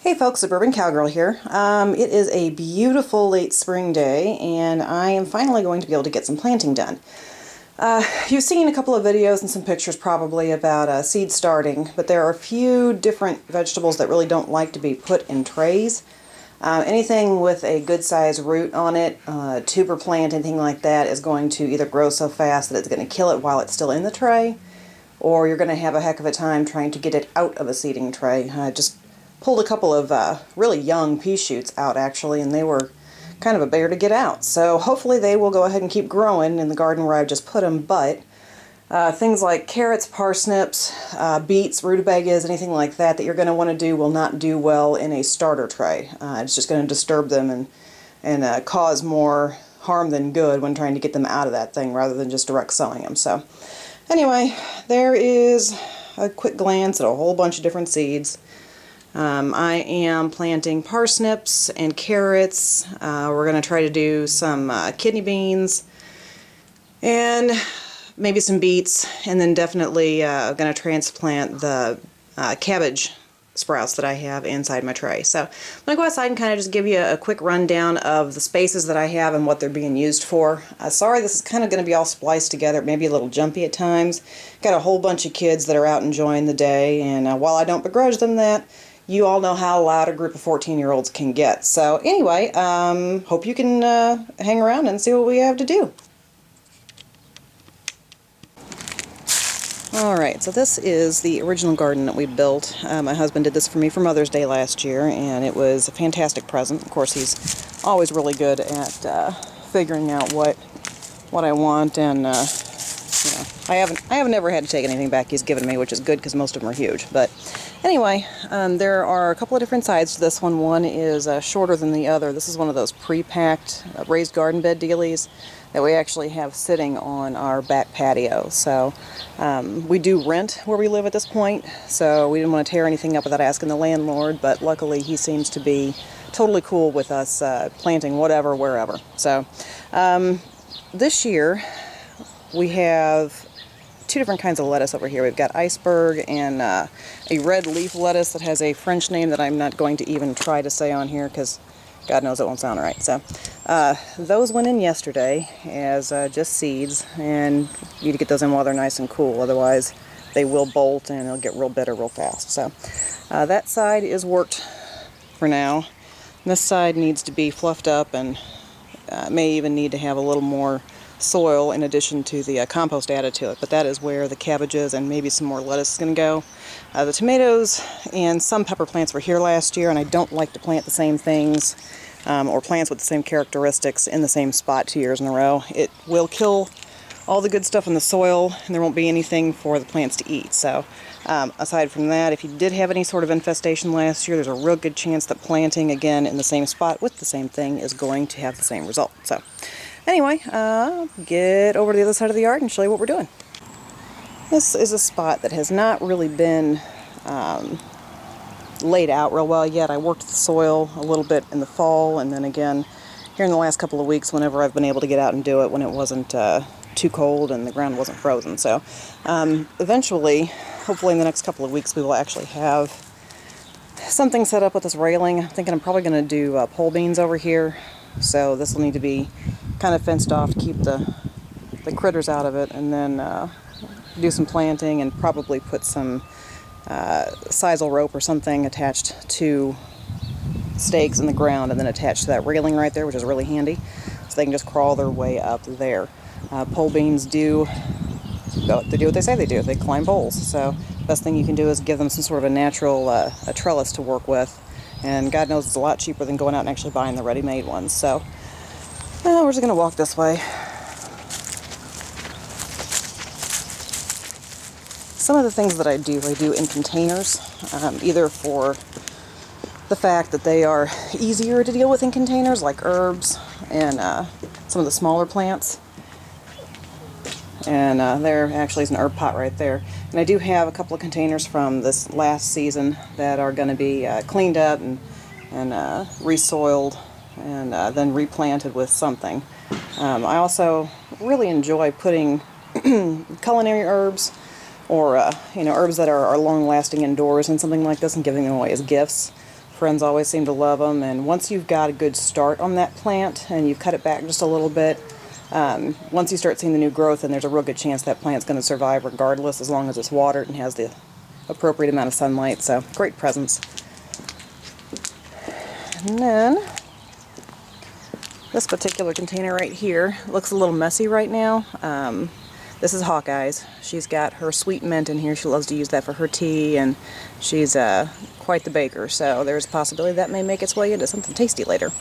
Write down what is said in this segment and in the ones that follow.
Hey folks, Suburban Cowgirl here. It is a beautiful late spring day and I am finally going to be able to get some planting done. You've seen a couple of videos and some pictures probably about seed starting, but there are a few different vegetables that really don't like to be put in trays. Anything with a good sized root on it, tuber plant, anything like that is going to either grow so fast that it's going to kill it while it's still in the tray, or you're going to have a heck of a time trying to get it out of a seeding tray. Just pulled a couple of really young pea shoots out actually, and they were kind of a bear to get out. So hopefully they will go ahead and keep growing in the garden where I've just put them, but things like carrots, parsnips, beets, rutabagas, anything like that that you're going to want to do will not do well in a starter tray. It's just going to disturb them and cause more harm than good when trying to get them out of that thing rather than just direct sowing them. So anyway, there is a quick glance at a whole bunch of different seeds. I am planting parsnips and carrots. We're going to try to do some kidney beans and maybe some beets, and then definitely going to transplant the cabbage sprouts that I have inside my tray. So I'm going to go outside and kind of just give you a quick rundown of the spaces that I have and what they're being used for. Sorry, this is kind of going to be all spliced together, maybe a little jumpy at times. Got a whole bunch of kids that are out enjoying the day, and while I don't begrudge them that, you all know how loud a group of 14-year-olds can get. So anyway, hope you can hang around and see what we have to do. Alright, so this is the original garden that we built. My husband did this for me for Mother's Day last year, and it was a fantastic present. Of course, he's always really good at figuring out what I want, and you know, I haven't ever had to take anything back he's given me, which is good because most of them are huge. But anyway, there are a couple of different sides to this one. One is shorter than the other. This is one of those pre-packed raised garden bed dealies that we actually have sitting on our back patio. So we do rent where we live at this point, so we didn't want to tear anything up without asking the landlord, but luckily he seems to be totally cool with us planting whatever, wherever. So this year we have two different kinds of lettuce over here. We've got iceberg and a red leaf lettuce that has a French name that I'm not going to even try to say on here because God knows it won't sound right. So those went in yesterday as just seeds, and you need to get those in while they're nice and cool, otherwise they will bolt and they'll get real bitter real fast. So that side is worked for now. This side needs to be fluffed up and may even need to have a little more soil in addition to the compost added to it, but that is where the cabbages and maybe some more lettuce is going to go. The tomatoes and some pepper plants were here last year, and I don't like to plant the same things or plants with the same characteristics in the same spot 2 years in a row. It will kill all the good stuff in the soil, and there won't be anything for the plants to eat. So aside from that, if you did have any sort of infestation last year, there's a real good chance that planting again in the same spot with the same thing is going to have the same result. So anyway, get over to the other side of the yard and show you what we're doing. This is a spot that has not really been laid out real well yet. I worked the soil a little bit in the fall, and then again here in the last couple of weeks whenever I've been able to get out and do it when it wasn't too cold and the ground wasn't frozen. So eventually, hopefully in the next couple of weeks, we will actually have something set up with this railing. I'm thinking I'm probably going to do pole beans over here. So this will need to be kind of fenced off to keep the critters out of it, and then do some planting and probably put some sisal rope or something attached to stakes in the ground and then attached to that railing right there, which is really handy, so they can just crawl their way up there. Pole beans do what they say they do. They climb poles, so the best thing you can do is give them some sort of a natural a trellis to work with. And God knows it's a lot cheaper than going out and actually buying the ready-made ones. So we're just going to walk this way. Some of the things that I do in containers, either for the fact that they are easier to deal with in containers, like herbs and some of the smaller plants. And there actually is an herb pot right there. And I do have a couple of containers from this last season that are going to be cleaned up and resoiled and then replanted with something. I also really enjoy putting culinary herbs or herbs that are long-lasting indoors and something like this, and giving them away as gifts friends always seem to love them, and once you've got a good start on that plant and you've cut it back just a little bit, once you start seeing the new growth, and there's a real good chance that plant's going to survive regardless, as long as it's watered and has the appropriate amount of sunlight. So great presents. And then this particular container right here looks a little messy right now. This is Hawkeye's. She's got her sweet mint in here. She loves to use that for her tea, and she's quite the baker, so there's a possibility that may make its way into something tasty later.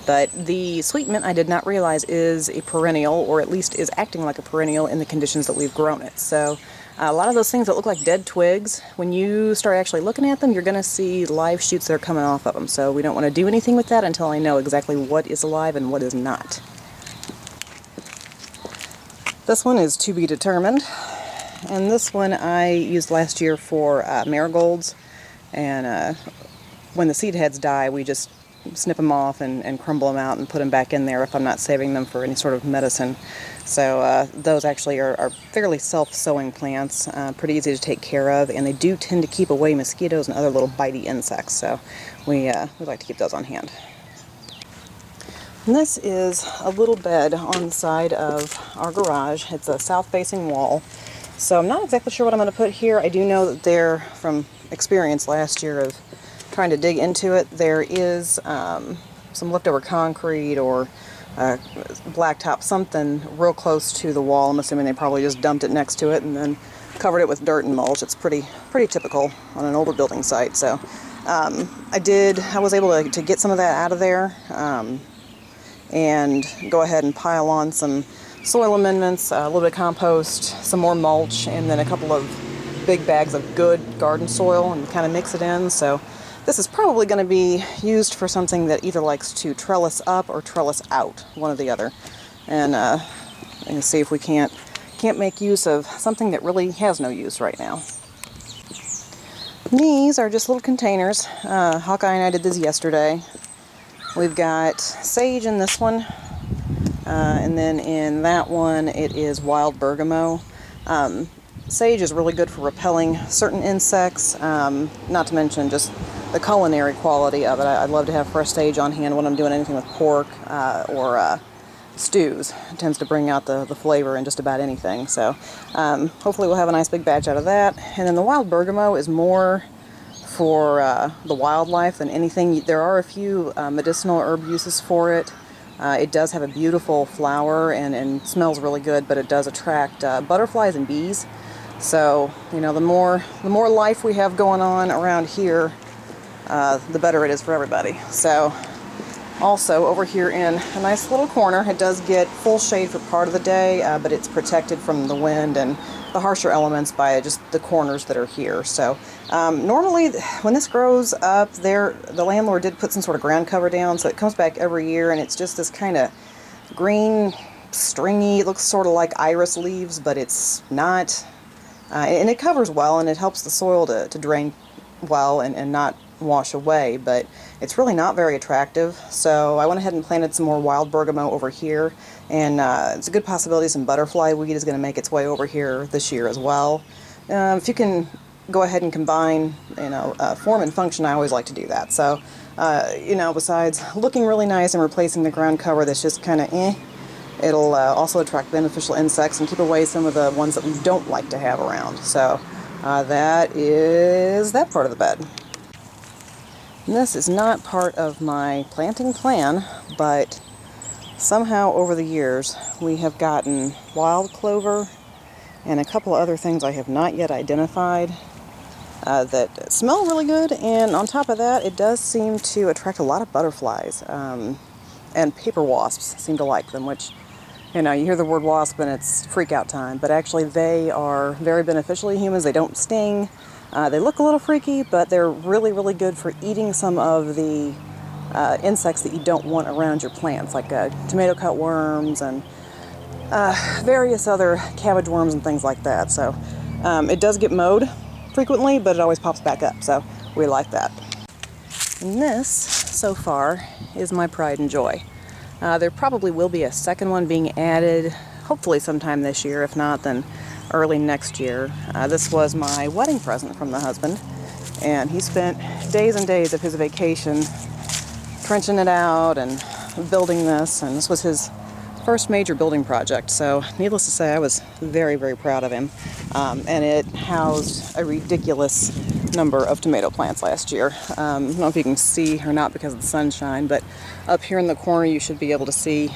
But the sweet mint, I did not realize, is a perennial, or at least is acting like a perennial in the conditions that we've grown it. So a lot of those things that look like dead twigs, when you start actually looking at them, you're going to see live shoots that are coming off of them. So we don't want to do anything with that until I know exactly what is alive and what is not. This one is to be determined, and this one I used last year for marigolds, and when the seed heads die, we just snip them off and crumble them out and put them back in there if I'm not saving them for any sort of medicine. So those actually are fairly self-sowing plants, pretty easy to take care of, and they do tend to keep away mosquitoes and other little bitey insects, so we like to keep those on hand. And this is a little bed on the side of our garage. It's a south-facing wall, so I'm not exactly sure what I'm going to put here. I do know that there, from experience last year of trying to dig into it, there is some leftover concrete or blacktop, something real close to the wall. I'm assuming they probably just dumped it next to it and then covered it with dirt and mulch. It's pretty typical on an older building site. So I was able to get some of that out of there. And go ahead and pile on some soil amendments, a little bit of compost, some more mulch, and then a couple of big bags of good garden soil, and kind of mix it in. So this is probably going to be used for something that either likes to trellis up or trellis out, one or the other. And see if we can't make use of something that really has no use right now. These are just little containers. Hawkeye and I did this yesterday. We've got sage in this one, and then in that one it is wild bergamot. Sage is really good for repelling certain insects, not to mention just the culinary quality of it. I love to have fresh sage on hand when I'm doing anything with pork or stews. It tends to bring out the flavor in just about anything. So hopefully we'll have a nice big batch out of that. And then the wild bergamot is more for the wildlife than anything. There are a few medicinal herb uses for it. It does have a beautiful flower and smells really good, but it does attract butterflies and bees. So, you know, the more life we have going on around here, the better it is for everybody. So, also over here in a nice little corner, it does get full shade for part of the day, but it's protected from the wind and the harsher elements by just the corners that are here. So normally when this grows up, the landlord did put some sort of ground cover down, so it comes back every year, and it's just this kind of green, stringy, it looks sort of like iris leaves, but it's not. And it covers well, and it helps the soil to drain well and not wash away, but it's really not very attractive. So I went ahead and planted some more wild bergamot over here, and it's a good possibility some butterfly weed is going to make its way over here this year as well. If you can go ahead and combine, form and function, I always like to do that. So, besides looking really nice and replacing the ground cover that's just kind of it'll also attract beneficial insects and keep away some of the ones that we don't like to have around. So that is that part of the bed. And this is not part of my planting plan, but somehow over the years we have gotten wild clover and a couple of other things I have not yet identified that smell really good, and on top of that it does seem to attract a lot of butterflies, and paper wasps seem to like them, which, you hear the word wasp and it's freak out time, but actually they are very beneficial to humans. They don't sting. They look a little freaky, but they're really, really good for eating some of the insects that you don't want around your plants, like tomato cutworms and various other cabbage worms and things like that. So it does get mowed frequently, but it always pops back up, so we like that. And this, so far, is my pride and joy. There probably will be a second one being added, hopefully sometime this year. If not, then early next year. This was my wedding present from the husband, And he spent days and days of his vacation trenching it out and building this, and this was his first major building project. So needless to say, I was very, very proud of him. And it housed a ridiculous number of tomato plants last year. I don't know if you can see or not because of the sunshine, but up here in the corner you should be able to see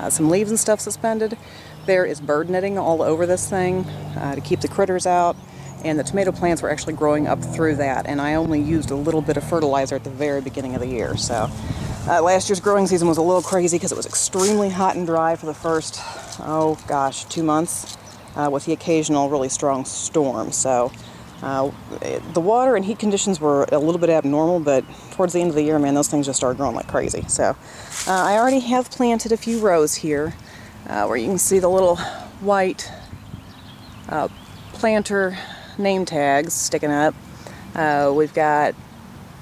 some leaves and stuff suspended. There is bird netting all over this thing to keep the critters out, and the tomato plants were actually growing up through that, and I only used a little bit of fertilizer at the very beginning of the year. So last year's growing season was a little crazy because it was extremely hot and dry for the first, 2 months, with the occasional really strong storm. So the water and heat conditions were a little bit abnormal, but towards the end of the year, man, those things just started growing like crazy. So I already have planted a few rows here where you can see the little white planter name tags sticking up. We've got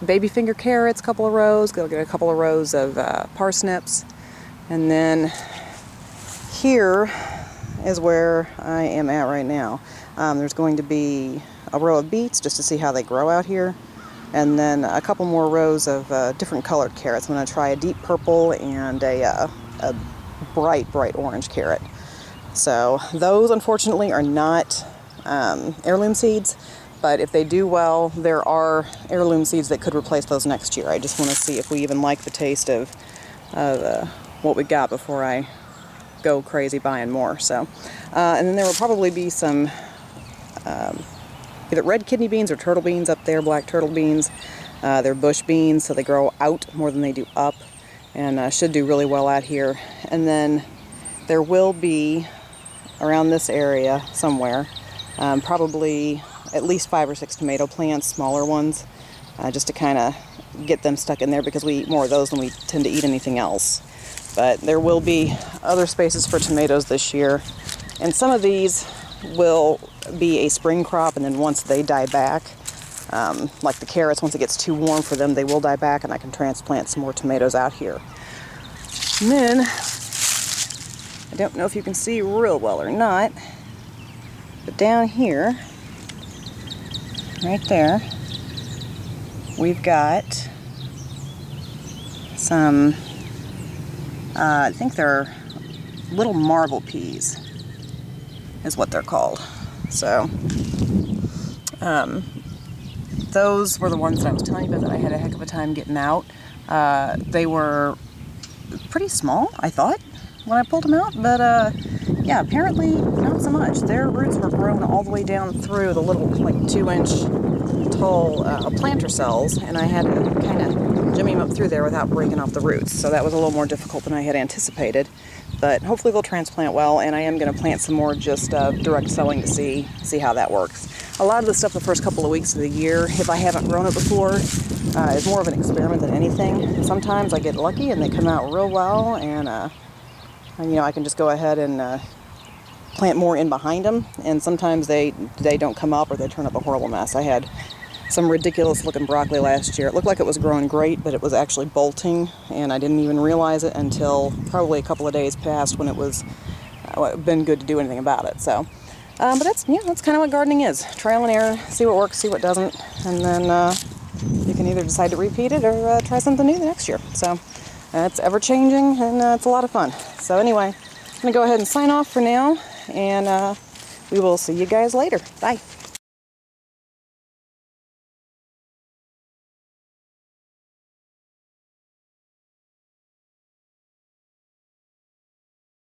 baby finger carrots, a couple of rows, go get a couple of rows of parsnips, and then here is where I am at right now. There's going to be a row of beets just to see how they grow out here, and then a couple more rows of different colored carrots. I'm going to try a deep purple and a bright orange carrot. So those unfortunately are not heirloom seeds, but if they do well, there are heirloom seeds that could replace those next year. I just want to see if we even like the taste of what we got before I go crazy buying more. So, and then there will probably be some either red kidney beans or turtle beans up there, black turtle beans. They're bush beans, so they grow out more than they do up, and should do really well out here. And then there will be, around this area somewhere, probably at least 5 or 6 tomato plants, smaller ones, just to kind of get them stuck in there because we eat more of those than we tend to eat anything else. But there will be other spaces for tomatoes this year, and some of these will be a spring crop, and then once they die back, like the carrots, once it gets too warm for them, they will die back, and I can transplant some more tomatoes out here. And then, I don't know if you can see real well or not, but down here, right there, we've got some, I think they're little marble peas, is what they're called. So, those were the ones that I was telling you about that I had a heck of a time getting out. They were pretty small, I thought, when I pulled them out, but yeah, apparently not so much. Their roots were grown all the way down through the little, like, 2-inch tall planter cells, and I had to kind of jimmy them up through there without breaking off the roots. So that was a little more difficult than I had anticipated, but hopefully they'll transplant well, and I am going to plant some more just direct sowing to see how that works. A lot of the stuff the first couple of weeks of the year, if I haven't grown it before, is more of an experiment than anything. Sometimes I get lucky and they come out real well, and you know, I can just go ahead and plant more in behind them, and sometimes they don't come up or they turn up a horrible mess. I had some ridiculous looking broccoli last year. It looked like it was growing great, but it was actually bolting, and I didn't even realize it until probably a couple of days passed when it was been good to do anything about it. So, but that's kind of what gardening is. Trial and error, see what works, see what doesn't, and then you can either decide to repeat it or try something new the next year. So it's ever changing, and it's a lot of fun. So anyway, I'm going to go ahead and sign off for now, and we will see you guys later. Bye.